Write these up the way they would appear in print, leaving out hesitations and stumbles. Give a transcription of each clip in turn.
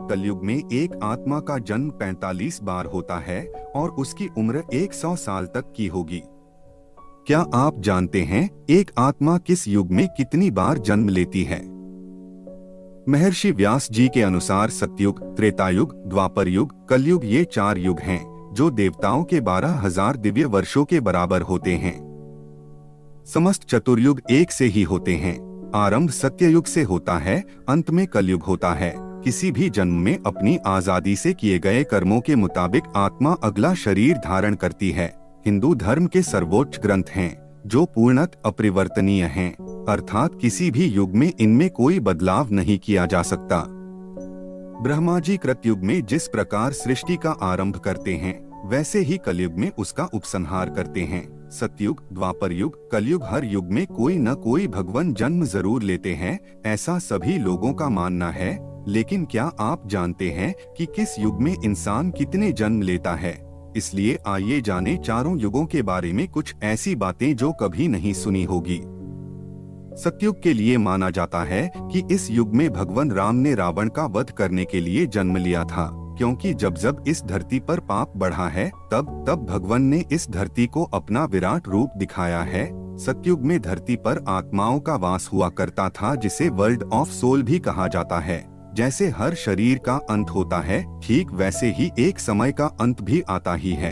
कलयुग में एक आत्मा का जन्म 45 बार होता है और उसकी उम्र 100 साल तक की होगी। क्या आप जानते हैं एक आत्मा किस युग में कितनी बार जन्म लेती है? महर्षि व्यास जी के अनुसार सतयुग, त्रेतायुग, द्वापर युग, कलयुग ये 4 युग हैं, जो देवताओं के 12,000 दिव्य वर्षों के बराबर होते हैं। समस्त चतुर्युग एक से ही होते हैं। आरंभ सत्ययुग से होता है, अंत में कलयुग होता है। किसी भी जन्म में अपनी आजादी से किए गए कर्मों के मुताबिक आत्मा अगला शरीर धारण करती है। हिंदू धर्म के सर्वोच्च ग्रंथ हैं, जो पूर्णत अपरिवर्तनीय हैं, अर्थात किसी भी युग में इनमें कोई बदलाव नहीं किया जा सकता। ब्रह्मा जी कृतयुग में जिस प्रकार सृष्टि का आरंभ करते हैं, वैसे ही कलयुग में उसका उपसंहार करते हैं। सतयुग, द्वापर युग, कलयुग हर युग में कोई न कोई भगवान जन्म जरूर लेते हैं, ऐसा सभी लोगों का मानना है। लेकिन क्या आप जानते हैं कि किस युग में इंसान कितने जन्म लेता है? इसलिए आइए जाने चारों युगों के बारे में कुछ ऐसी बातें जो कभी नहीं सुनी होगी। सतयुग के लिए माना जाता है कि इस युग में भगवान राम ने रावण का वध करने के लिए जन्म लिया था, क्योंकि जब जब इस धरती पर पाप बढ़ा है, तब तब भगवान ने इस धरती को अपना विराट रूप दिखाया है। सतयुग में धरती पर आत्माओं का वास हुआ करता था, जिसे वर्ल्ड ऑफ सोल भी कहा जाता है। जैसे हर शरीर का अंत होता है, ठीक वैसे ही एक समय का अंत भी आता ही है।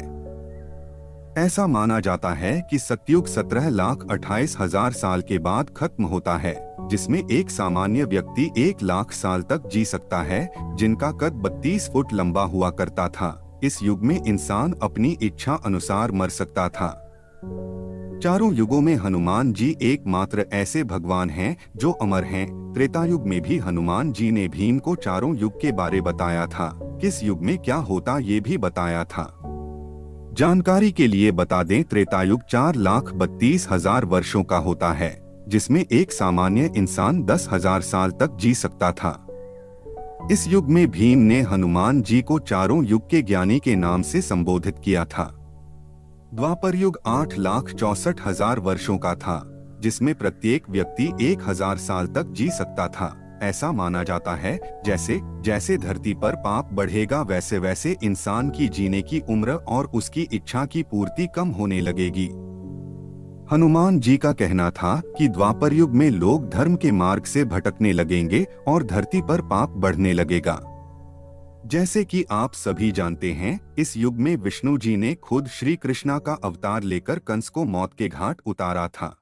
ऐसा माना जाता है कि सतयुग 17,28,000 साल के बाद खत्म होता है, जिसमें एक सामान्य व्यक्ति 1,00,000 साल तक जी सकता है, जिनका कद 32 फुट लंबा हुआ करता था। इस युग में इंसान अपनी इच्छा अनुसार मर सकता था। चारों युगों में हनुमान जी एकमात्र ऐसे भगवान हैं जो अमर हैं। त्रेतायुग में भी हनुमान जी ने भीम को चारों युग के बारे बताया था। किस युग में क्या होता ये भी बताया था। जानकारी के लिए बता दें, त्रेतायुग 4,32,000 वर्षों का होता है, जिसमें एक सामान्य इंसान 10,000 साल तक जी सकता था। इस युग में भीम ने हनुमान जी को चारों युग के ज्ञानी के नाम से संबोधित किया था। द्वापर युग 8,64,000 वर्षों का था, जिसमें प्रत्येक व्यक्ति 1,000 साल तक जी सकता था। ऐसा माना जाता है जैसे जैसे धरती पर पाप बढ़ेगा, वैसे वैसे इंसान की जीने की उम्र और उसकी इच्छा की पूर्ति कम होने लगेगी। हनुमान जी का कहना था कि द्वापर युग में लोग धर्म के मार्ग से भटकने लगेंगे और धरती पर पाप बढ़ने लगेगा। जैसे कि आप सभी जानते हैं, इस युग में विष्णु जी ने खुद श्री कृष्णा का अवतार लेकर कंस को मौत के घाट उतारा था।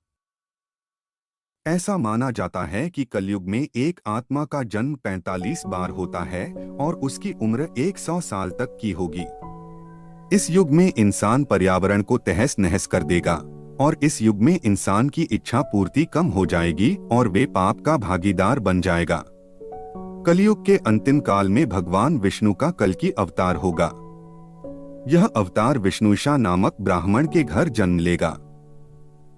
ऐसा माना जाता है कि कलयुग में एक आत्मा का जन्म 45 बार होता है और उसकी उम्र 100 साल तक की होगी। इस युग में इंसान पर्यावरण को तहस नहस कर देगा और इस युग में इंसान की इच्छा पूर्ति कम हो जाएगी और वे पाप का भागीदार बन जाएगा। कलयुग के अंतिम काल में भगवान विष्णु का कल्कि अवतार होगा। यह अवतार विष्णुषा नामक ब्राह्मण के घर जन्म लेगा।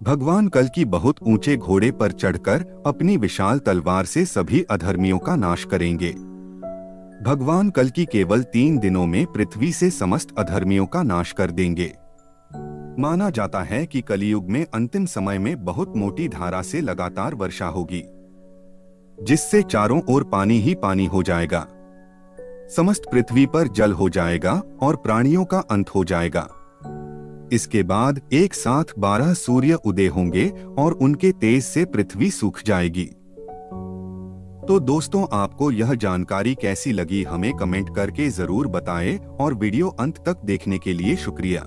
भगवान कल्कि बहुत ऊंचे घोड़े पर चढ़कर अपनी विशाल तलवार से सभी अधर्मियों का नाश करेंगे। भगवान कल्कि केवल 3 दिनों में पृथ्वी से समस्त अधर्मियों का नाश कर देंगे। माना जाता है कि कलियुग में अंतिम समय में बहुत मोटी धारा से लगातार वर्षा होगी, जिससे चारों ओर पानी ही पानी हो जाएगा। समस्त पृथ्वी पर जल हो जाएगा और प्राणियों का अंत हो जाएगा। इसके बाद एक साथ 12 सूर्य उदय होंगे और उनके तेज से पृथ्वी सूख जाएगी। तो दोस्तों, आपको यह जानकारी कैसी लगी हमें कमेंट करके जरूर बताएं और वीडियो अंत तक देखने के लिए शुक्रिया।